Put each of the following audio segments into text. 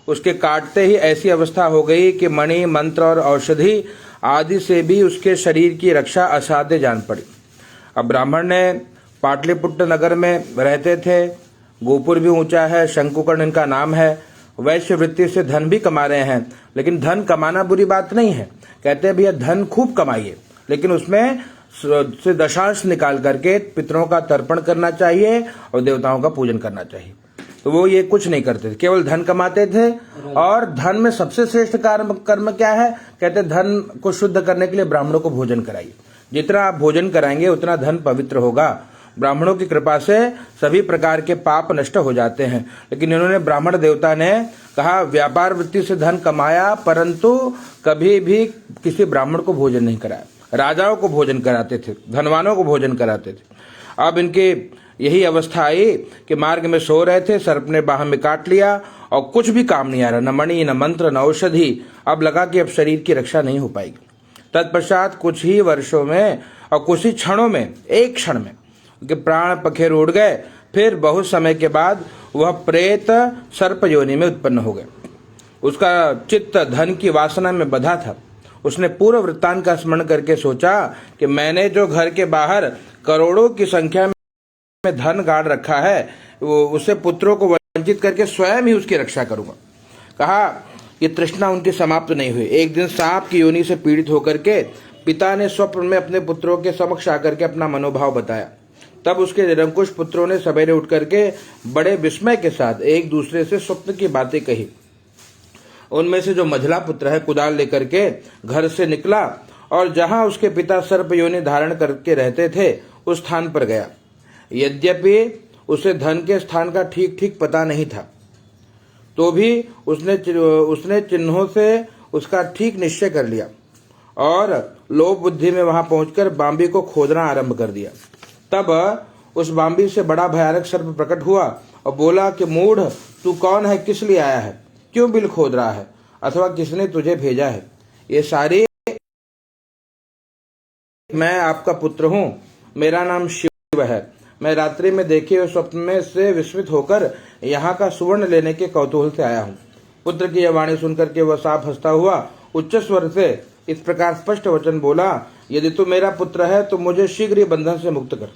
उसके काटते ही ऐसी अवस्था हो गई कि मणि, मंत्र और औषधि आदि से भी उसके शरीर की रक्षा असाध्य जान पड़ी। अब ब्राह्मण ने पाटलिपुत्र नगर में रहते थे। गोपुर भी ऊंचा है, शंकुकर्ण इनका नाम है। वैश्य वृत्ति से धन भी कमा रहे हैं, लेकिन धन कमाना बुरी बात नहीं है। कहते हैं भैया धन खूब कमाइए, लेकिन उसमें से दशांश निकाल करके पितरों का तर्पण करना चाहिए और देवताओं का पूजन करना चाहिए। तो वो ये कुछ नहीं करते थे, केवल धन कमाते थे। और धन में सबसे श्रेष्ठ कर्म क्या है? कहते धन को शुद्ध करने के लिए ब्राह्मणों को भोजन कराइए। जितना आप भोजन कराएंगे उतना धन पवित्र होगा। ब्राह्मणों की कृपा से सभी प्रकार के पाप नष्ट हो जाते हैं। लेकिन इन्होंने, ब्राह्मण देवता ने कहा, व्यापार वृत्ति से धन कमाया, परंतु कभी भी किसी ब्राह्मण को भोजन नहीं कराया। राजाओं को भोजन कराते थे, धनवानों को भोजन कराते थे। अब इनके यही अवस्था आई कि मार्ग में सो रहे थे, सर्प ने बाह में काट लिया और कुछ भी काम नहीं आ रहा, न मणि, न मंत्र, न औषधि। अब लगा कि अब शरीर की रक्षा नहीं हो पाएगी। तत्पश्चात कुछ ही वर्षों में और कुछ ही क्षणों में, एक क्षण में उनके प्राण पखेर उड़ गए। फिर बहुत समय के बाद वह प्रेत सर्प योनि में उत्पन्न हो गए। उसका चित्त धन की वासना में बंधा था। उसने पूर्व वृत्तांत का स्मरण करके सोचा कि मैंने जो घर के बाहर करोड़ों की संख्या में धन गाड़ रखा है, उसे पुत्रों को वंचित करके स्वयं ही उसकी रक्षा करूंगा। कहा, ये तृष्णा उनकी समाप्त नहीं हुई। एक दिन सांप की योनि से पीड़ित होकर के पिता ने स्वप्न में अपने पुत्रों के समक्ष आकर के अपना मनोभाव बताया। तब उसके निरंकुश पुत्रों ने सवेरे उठ करके बड़े विस्मय के साथ एक दूसरे से स्वप्न की बातें कही। उनमें से जो मझला पुत्र है, कुदाल लेकर के घर से निकला और जहां उसके पिता सर्प योनि धारण करके रहते थे उस स्थान पर गया। यद्यपि उसे धन के स्थान का ठीक ठीक पता नहीं था, तो भी उसने चिन्हों से उसका ठीक निश्चय कर लिया और लोभ बुद्धि में वहां पहुंचकर बांबी को खोदना आरंभ कर दिया। तब उस बांबी से बड़ा भयानक सर्प प्रकट हुआ और बोला कि मूढ़, तू कौन है, किस लिए आया है, क्यों बिल खोद रहा है, अथवा किसने तुझे भेजा है? ये सारी, मैं आपका पुत्र हूं, मेरा नाम शिव है। मैं रात्रि में देखे हुए स्वप्न में से विस्मित होकर यहाँ का सुवर्ण लेने के कौतूहल से आया हूँ। पुत्र की यह वाणी सुनकर के वह सांप हंसता हुआ उच्च स्वर से इस प्रकार स्पष्ट वचन बोला, यदि तू मेरा पुत्र है तो मुझे शीघ्र ही बंधन से मुक्त कर।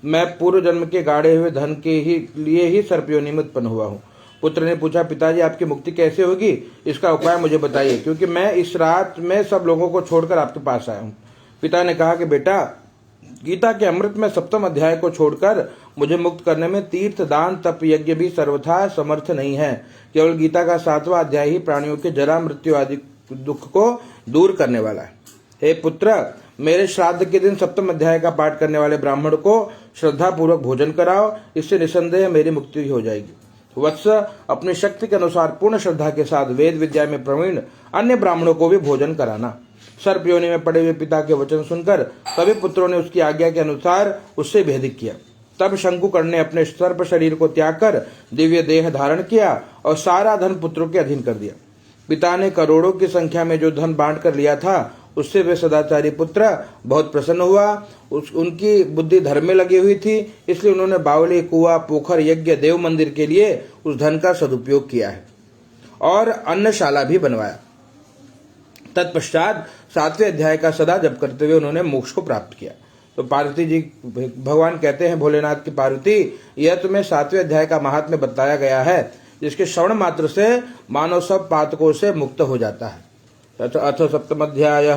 मैं पूर्व जन्म के गाड़े हुए धन के लिए ही सर्पयोनि में उत्पन्न हुआ हूँ। पुत्र ने पूछा, पिताजी आपकी मुक्ति कैसे होगी, इसका उपाय मुझे बताइए, क्योंकि मैं इस रात में सब लोगों को छोड़कर आपके पास आया हूँ। पिता ने कहा कि बेटा, गीता के अमृत में 7वें अध्याय को छोड़कर मुझे मुक्त करने में तीर्थ, दान, तप, यज्ञ भी सर्वथा समर्थ नहीं है। केवल गीता का 7वां अध्याय ही प्राणियों के जरा, मृत्यु आदि दुख को दूर करने वाला है। हे पुत्र, मेरे श्राद्ध के दिन 7वें अध्याय का पाठ करने वाले ब्राह्मण को श्रद्धा पूर्वक भोजन कराओ, इससे निसंदेह मेरी मुक्ति हो जाएगी। वत्स, अपनी शक्ति के अनुसार पूर्ण श्रद्धा के साथ वेद विद्या में प्रवीण अन्य ब्राह्मणों को भी भोजन कराना। सर्प योनि में पड़े हुए पिता के वचन सुनकर सभी पुत्रों ने उसकी आज्ञा के अनुसार उससे भेदिक किया। तब शंकुकर्ण ने अपने सर्प शरीर को त्याग कर दिव्य देह धारण किया और सारा धन पुत्रों के अधीन कर दिया। पिता ने करोड़ों की संख्या में जो धन बांट कर लिया था, उससे वे सदाचारी पुत्र बहुत प्रसन्न हुआ। उनकी बुद्धि धर्म में लगी हुई थी, इसलिए उन्होंने बावली, कुआं, पोखर, यज्ञ, देव मंदिर के लिए उस धन का सदुपयोग किया है और अन्नशाला भी बनवाया। तत्पश्चात 7वें अध्याय का सदा जप करते हुए उन्होंने मोक्ष को प्राप्त किया। तो पार्वती जी, भगवान कहते हैं भोलेनाथ की पार्वती, यह तुम्हें 7वें अध्याय का महात्म्य बताया गया है, जिसके श्रवण मात्र से मानव सब पातकों से मुक्त हो जाता है। अथ 7वां अध्याय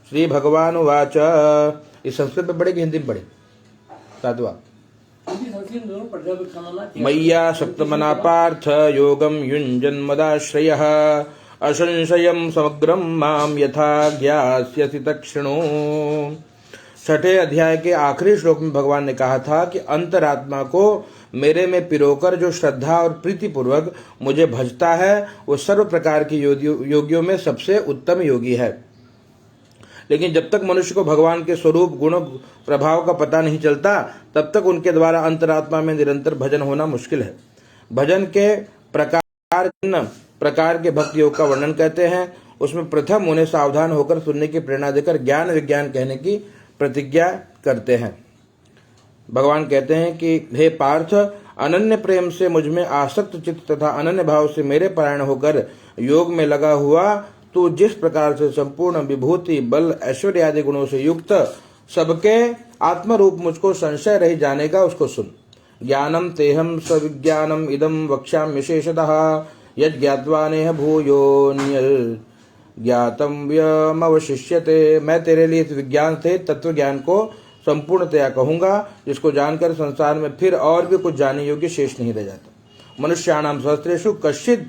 श्री भगवान उवाच। इस संस्कृत में पढ़े कि हिंदी में पढ़े? 7वां। मय्या सप्तमना पार्थ योगम युञ्जन् मदाश्रयः असंशयम समग्रम माम यथा ज्ञास्यसि तक्षणो। 6ठे अध्याय के आखिरी श्लोक में भगवान ने कहा था कि अंतरात्मा को मेरे में पिरोकर जो श्रद्धा और प्रीति पूर्वक मुझे भजता है, वो सर्व प्रकार के योगियों में सबसे उत्तम योगी है। लेकिन जब तक मनुष्य को भगवान के स्वरूप, गुण, प्रभाव का पता नहीं चलता, तब तक उनके द्वारा अंतरात्मा में निरंतर भजन होना मुश्किल है। भजन के प्रकार के भक्ति योग का वर्णन कहते हैं। उसमें प्रथम उन्हें सावधान होकर सुनने की प्रेरणा देकर ज्ञान विज्ञान कहने की प्रतिज्ञा करते हैं। भगवान कहते हैं कि हे पार्थ, अनन्य प्रेम से मुझ में आसक्त चित्त तथा अनन्य भाव से मेरे परायण होकर योग में लगा हुआ, तू जिस प्रकार से संपूर्ण विभूति बल ऐश्वर्य आदि गुणों से युक्त सबके आत्मरूप मुझको संशय रही जानेगा, उसको सुन। ज्ञानम तेहम सविज्ञानम इदम वक्ष्यामि विशेषतः यद ज्ञात्वा नेह भूयोन्यत् ज्ञातव्यमवशिष्यते। मैं तेरे लिए इस विज्ञान से तत्व ज्ञान को संपूर्णतया कहूंगा, जिसको जानकर संसार में फिर और भी कुछ जानने योग्य शेष नहीं रह जाता। मनुष्याणाम सहस्रेषु कश्चित्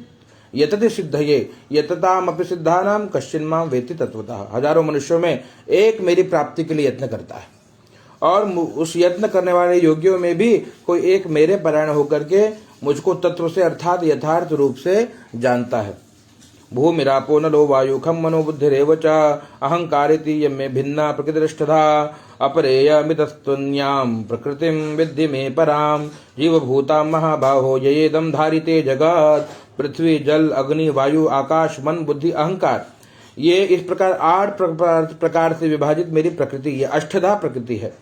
यतति सिद्धये यततामपि सिद्धानाम कश्चिन् मां वेत्ति तत्वतः। हजारों मनुष्यों में एक मेरी प्राप्ति के लिए यत्न करता है, और उस यत्न करने वाले योगियों में भी कोई एक मेरे परायण होकर के मुझको तत्व से अर्थात यथार्थ रूप से जानता है। भूमिरापो नलो वायु खम मनोबुद्धिरेव च अहंकारिति यमे भिन्ना प्रकृतिष्ठधा अपरेयमितस्त्वन्यां प्रकृतिं विद्धि मे परां जीवभूतां महाबाहो येदं धारिते जगत्। पृथ्वी जल अग्नि वायु आकाश मन बुद्धि अहंकार, ये इस प्रकार 8 प्रकार से विभाजित मेरी प्रकृति, ये अष्टधा प्रकृति है।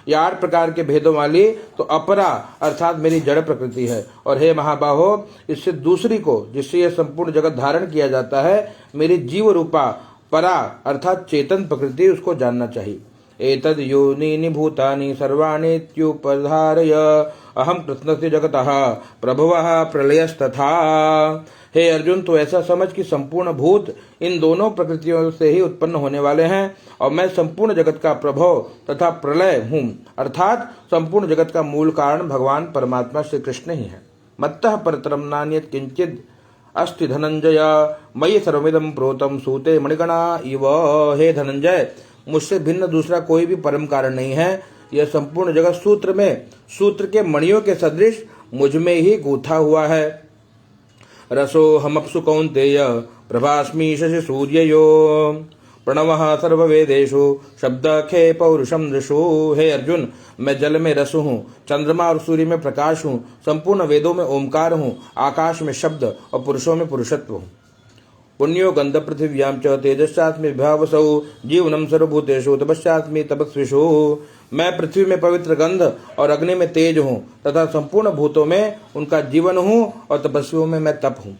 ये 8 प्रकार के भेदों वाली तो अपरा अर्थात मेरी जड़ प्रकृति है। और हे महाबाहो, इससे दूसरी को जिससे यह संपूर्ण जगत धारण किया जाता है, मेरी जीव रूपा परा अर्थात चेतन प्रकृति, उसको जानना चाहिए। एतद् योनीनि भूतानि सर्वाणीत्युपधारय अहम कृत्स्नस्य जगतः प्रभवः प्रलयस्तथा। हे अर्जुन, तो ऐसा समझ कि संपूर्ण भूत इन दोनों प्रकृतियों से ही उत्पन्न होने वाले हैं, और मैं संपूर्ण जगत का प्रभव तथा प्रलय हूँ, अर्थात संपूर्ण जगत का मूल कारण भगवान परमात्मा श्री कृष्ण ही है। मत्तः परतरम नान्यत् किंचित् अस्ति धनंजय मयि सर्वमिदं प्रोतम सूते मणिगणा इव। हे धनंजय, मुझसे भिन्न दूसरा कोई भी परम कारण नहीं है। यह संपूर्ण जगत सूत्र के मणियों के सदृश मुझ में ही गूथा हुआ है। रसो हमअप्सु कौन्तेय प्रभास्मि शशि सूर्ययो प्रणवः सर्ववेदेषु शब्द खे पौरुषम दृशु। हे अर्जुन, मैं जल में रस हूँ, चंद्रमा और सूर्य में प्रकाश हूँ, संपूर्ण वेदों में ओंकार हूँ, आकाश में शब्द और पुरुषों में पुरुषत्व हूँ। पुण्यो गंध पृथिव्यां च तेजस्यास्मि विभावसौ जीवनम सर्वभूतेषु तपस्यास्मि तपस्विषु। मैं पृथ्वी में पवित्र गंध और अग्नि में तेज हूँ तथा संपूर्ण भूतों में उनका जीवन हूँ, और तपस्वियों में मैं तप हूँ।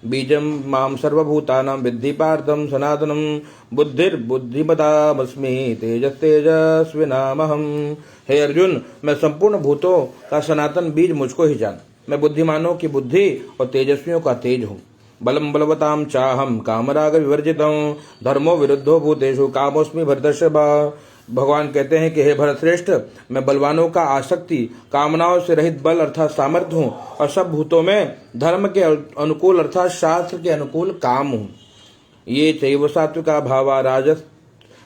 बीजम माम सर्वभूतानां विद्धि पार्थम सनातनम बुद्धिर्बुद्धिमतामस्मि तेजस्तेजस्विनामहम्। हे अर्जुन, मैं संपूर्ण भूतों का सनातन बीज मुझको ही जान। मैं बुद्धिमानों की बुद्धि और तेजस्वियों का तेज हूँ। बलम बलवताम चाहम कामराग विवर्जितम धर्मो विरुद्धो भूतेषु कामोस्मि भरतर्षभ। भगवान कहते हैं कि हे भरतश्रेष्ठ, मैं बलवानों का आसक्ति कामनाओं से रहित बल अर्थात सामर्थ्य हूँ, और सब भूतों में धर्म के अनुकूल अर्थात शास्त्र के अनुकूल काम हूँ। ये चैव सात्विका भावा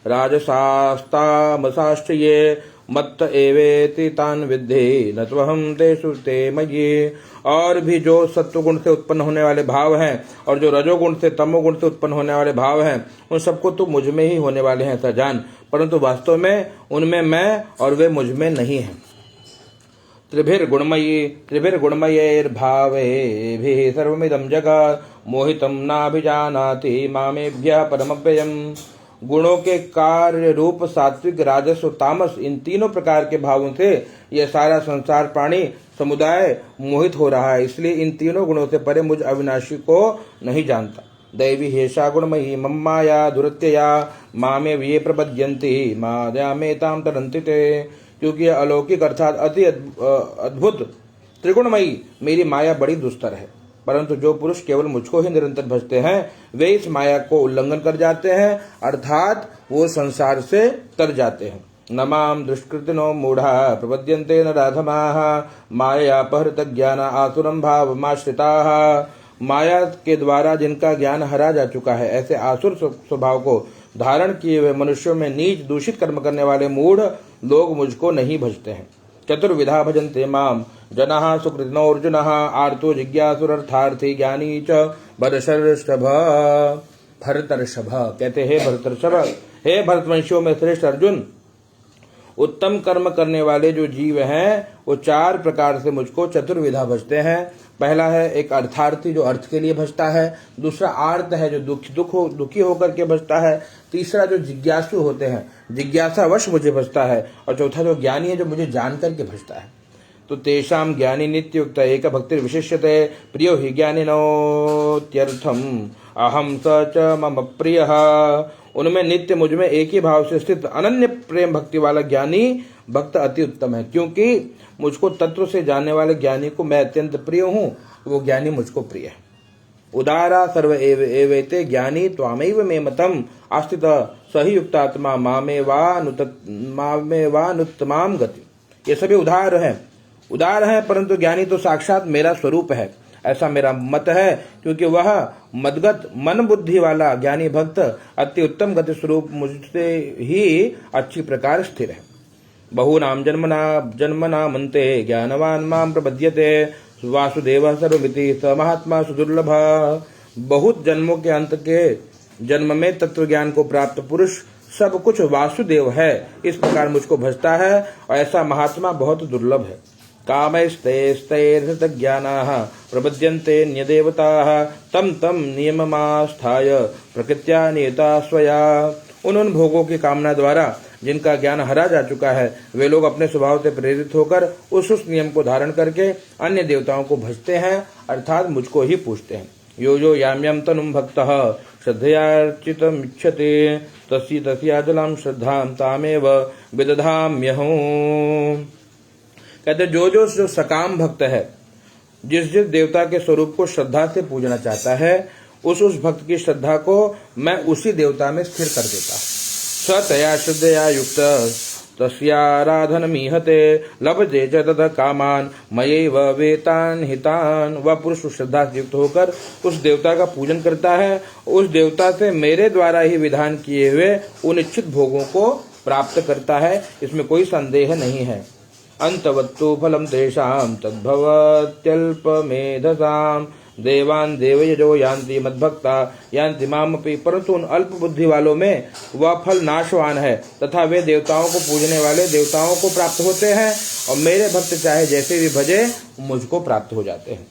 राजसास्तामसाश्च ये मत्त एवेति तान विद्धि न त्वहं तेषु ते मयि। और भी जो सत्वगुण से उत्पन्न होने वाले भाव हैं और जो रजोगुण से तमोगुण से उत्पन्न होने वाले भाव हैं, उन सबको तो मुझ में ही होने वाले हैं सजान, परंतु वास्तव में उनमें मैं और वे मुझ में नहीं हैं। त्रिभिर्गुणमयैर्भावैभिः सर्वमिदं जगत् मोहितं नाभिजानाति मामेभ्यः परमव्ययम्। गुणों के कार्य रूप सात्विक राजस और तामस, इन तीनों प्रकार के भावों से यह सारा संसार प्राणी समुदाय मोहित हो रहा है, इसलिए इन तीनों गुणों से परे मुझ अविनाशी को नहीं जानता। दैवी हेषा गुणमयी मम माया दुरत्यया मामे ये प्रपद्यन्ति मायामेतां तरन्ति ते। क्योंकि यह अलौकिक अर्थात अति अद्भुत त्रिगुणमयी मेरी माया बड़ी दुस्तर है, परंतु जो पुरुष केवल मुझको ही निरंतर भजते हैं, वे इस माया को उल्लंघन कर जाते हैं, अर्थात वो संसार से तर जाते हैं। नमाम दुष्कृतिनो मूढ़ा प्रपद्यन्ते न राधमाः मायापहृत ज्ञान आसुरम भावमाश्रिताः। माया के द्वारा जिनका ज्ञान हरा जा चुका है, ऐसे आसुर स्वभाव को धारण किए हुए मनुष्यों में नीच दूषित कर्म करने वाले मूढ़ लोग मुझको नहीं भजते हैं। चतुर्विधा भजन्ते माम जनाः सुकृतिनो अर्जुनः आर्तो जिज्ञासुरर्थार्थी ज्ञानी च भरतर्षभ। भरतर्षभ कहते हे भरतर्षभ, हे भरतवंशियों में श्रेष्ठ अर्जुन, उत्तम कर्म करने वाले जो जीव हैं वो 4 प्रकार से मुझको चतुर्विधा भजते हैं। पहला है एक अर्थार्थी जो अर्थ के लिए भजता है, दूसरा आर्त है जो दुखी होकर के भजता है, तीसरा जो जिज्ञासु होते हैं जिज्ञासावश मुझे भजता है, और चौथा जो ज्ञानी है जो मुझे जान करके भजता है। तो तेषां ज्ञानी नित्युक्त एक भक्ति विशिष्यते प्रियो हि ज्ञानिनोत्यर्थम अहम स च मम प्रियः। उनमें नित्य मुझ में एक ही भाव से स्थित अनन्य प्रेम भक्ति वाला ज्ञानी भक्त अति उत्तम है, क्योंकि मुझको तत्व से जानने वाले ज्ञानी को मैं अत्यंत प्रिय हूँ, वो ज्ञानी मुझको प्रिय है। उदारा सर्व एवैते ज्ञानी त्वामैव मे मतम आस्थित सही युक्तात्मा मामेवानुत्तमाम गति। ये सभी उदार है परंतु ज्ञानी तो साक्षात मेरा स्वरूप है, ऐसा मेरा मत है, क्योंकि वह मदगत मन बुद्धि वाला ज्ञानी भक्त अति उत्तम गति स्वरूप मुझसे ही अच्छी प्रकार स्थिर है। बहूनां जन्मना मन्ते ज्ञानवान मां प्रपद्यते वासुदेव सर्वमिति स महात्मा सुदुर्लभ। बहुत जन्मों के अंत के जन्म में तत्व ज्ञान को प्राप्त पुरुष सब कुछ वासुदेव है, इस प्रकार मुझको भजता है, और ऐसा महात्मा बहुत दुर्लभ है। कामैस्तैस्तैर्हृतज्ञानाः प्रपद्यन्ते न्यदेवताः तम तम नियममास्थाय प्रकृत्या नियता स्वया। उन भोगों की कामना द्वारा जिनका ज्ञान हरा जा चुका है, वे लोग अपने स्वभाव से प्रेरित होकर उस नियम को धारण करके अन्य देवताओं को भजते हैं, अर्थात मुझको ही पूजते हैं। यो यो याम्यम तनुम भक्तः श्रद्धयार्चितमिच्छते तस्य तस्याचलां श्रद्धां तामेव विदधाम्यहम्। कहते जो सकाम भक्त है, जिस देवता के स्वरूप को श्रद्धा से पूजना चाहता है, उस भक्त की श्रद्धा को मैं उसी देवता में स्थिर कर देता। स तया श्रद्धया युक्त तस्याराधनमीहते लभते च ततः कामान मयैव वेतान हितान। वह पुरुष श्रद्धा से युक्त होकर उस देवता का पूजन करता है, उस देवता से मेरे द्वारा ही विधान किए हुए उन इच्छित भोगों को प्राप्त करता है, इसमें कोई संदेह नहीं है। अंतवत्तु फलम तेषां तद्भवत्यल्पमेधसां देवान देवयजो यान्ति मद्भक्ता यान्ति मामपि। परंतु उन अल्प बुद्धि वालों में वह फल नाशवान है, तथा वे देवताओं को पूजने वाले देवताओं को प्राप्त होते हैं, और मेरे भक्त चाहे जैसे भी भजे मुझको प्राप्त हो जाते हैं।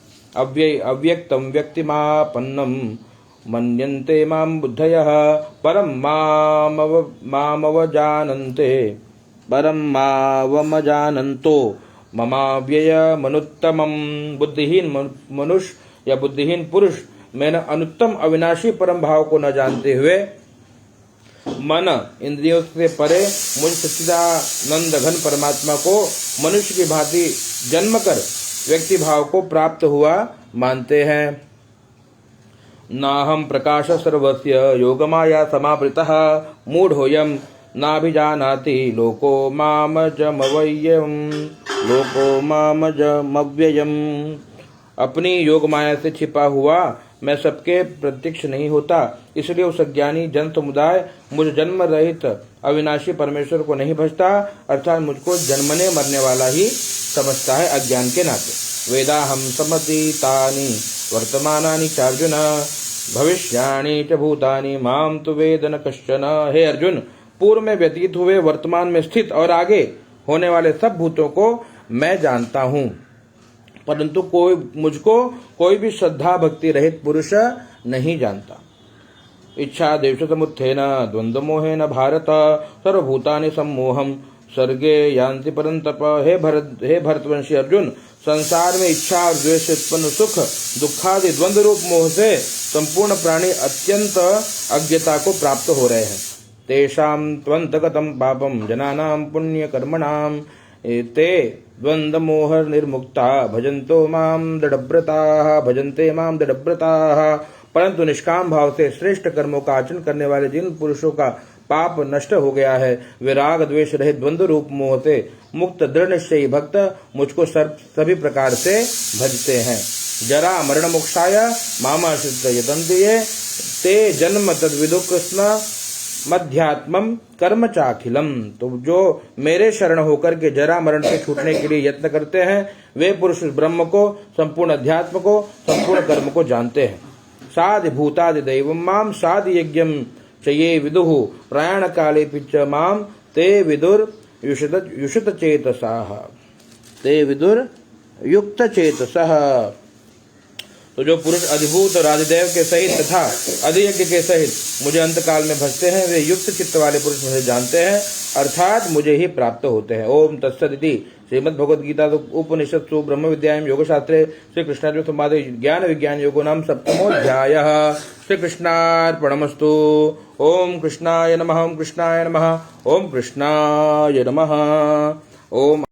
अव्यक्तम व्यक्तिमापन्नम मन्यन्ते माम बुद्धयः परम मावजानन्तो ममाव्ययमनुत्तमं। बुद्धिहीन मनुष्य या बुद्धिहीन पुरुष मैंने अनुत्तम अविनाशी परम भाव को न जानते हुए मन इंद्रियों से परे मुझ सच्चिदानंद घन परमात्मा को मनुष्य की भांति जन्म कर व्यक्ति भाव को प्राप्त हुआ मानते हैं। नाहम प्रकाश सर्वस्य योगमाया समावृतः मूढ़ोऽयं नाभिजानाति लोको मामजमव्ययम्। अपनी योग माया से छिपा हुआ मैं सबके प्रत्यक्ष नहीं होता, इसलिए उस अज्ञानी जन समुदाय मुझ जन्म रहित अविनाशी परमेश्वर को नहीं भजता, अर्थात मुझको जन्मने मरने वाला ही समझता है अज्ञान के नाते। वेदाहम समतीतानि वर्तमानानि चार्जुन भविष्याणि च भूतानि माम तु वेद न कश्चन। हे अर्जुन, पूर्व में व्यतीत हुए, वर्तमान में स्थित और आगे होने वाले सब भूतों को मैं जानता हूँ, परंतु मुझको कोई भी श्रद्धा भक्ति रहित पुरुष नहीं जानता। इच्छा देश समुत्थेन द्वंद्व मोहेन भारत सर्वभूतानि सम्मोहम सर्गे यान्ति परंतप। हे भरतवंशी अर्जुन, संसार में इच्छा और द्वेष से उत्पन्न सुख दुखादि द्वंद्व रूप मोह से संपूर्ण प्राणी अत्यंत अज्ञता को प्राप्त हो रहे हैं। तेषां त्वन्तगतं पापं जनानां पुण्य कर्मणां ते द्वंद्व मोह निर्मुक्ता भजन्ते मां दृढ़व्रताः। परंतु निष्काम भाव से श्रेष्ठ कर्मों का आचरण करने वाले जिन पुरुषों का पाप नष्ट हो गया है, वे राग द्वेष रहित द्वंद्व रूप मोह से मुक्त दृढ़ निश्चयी भक्त मुझको सभी प्रकार से भजते हैं। जरा मरण मोक्षाय मामाश्रित्य यतन्ते ये ते जन्म तद्विदु कृष्ण मध्यात्मम कर्म चाखिलम। तो जो मेरे शरण होकर के जरा मरण से छूटने के लिए यत्न करते हैं, वे पुरुष ब्रह्म को, संपूर्ण अध्यात्म को, संपूर्ण कर्म को जानते हैं। साधि भूतादि दैवम माम साधि यज्ञम च ये विदुः प्रयाण काले पिच माम ते विदुर युषित चेतसः। तो जो पुरुष अधिभूत राजदेव के सहित तथा अधियज्ञ के सहित मुझे अंतकाल में भजते हैं, वे युक्त चित्त वाले पुरुष मुझे जानते हैं, अर्थात मुझे ही प्राप्त होते हैं। ओम तत्सदिति श्रीमद् भगवद गीता उपनिषत्सु ब्रह्म विद्यायां योग शास्त्रे श्री कृष्णार्जुन संवाद ज्ञान विज्ञान योगो नाम सप्तमोऽध्यायः। श्री कृष्णार्पणमस्तु। ओम कृष्णाय नमः। ओम कृष्णाय नमः। ओम कृष्णाय नमः। ओम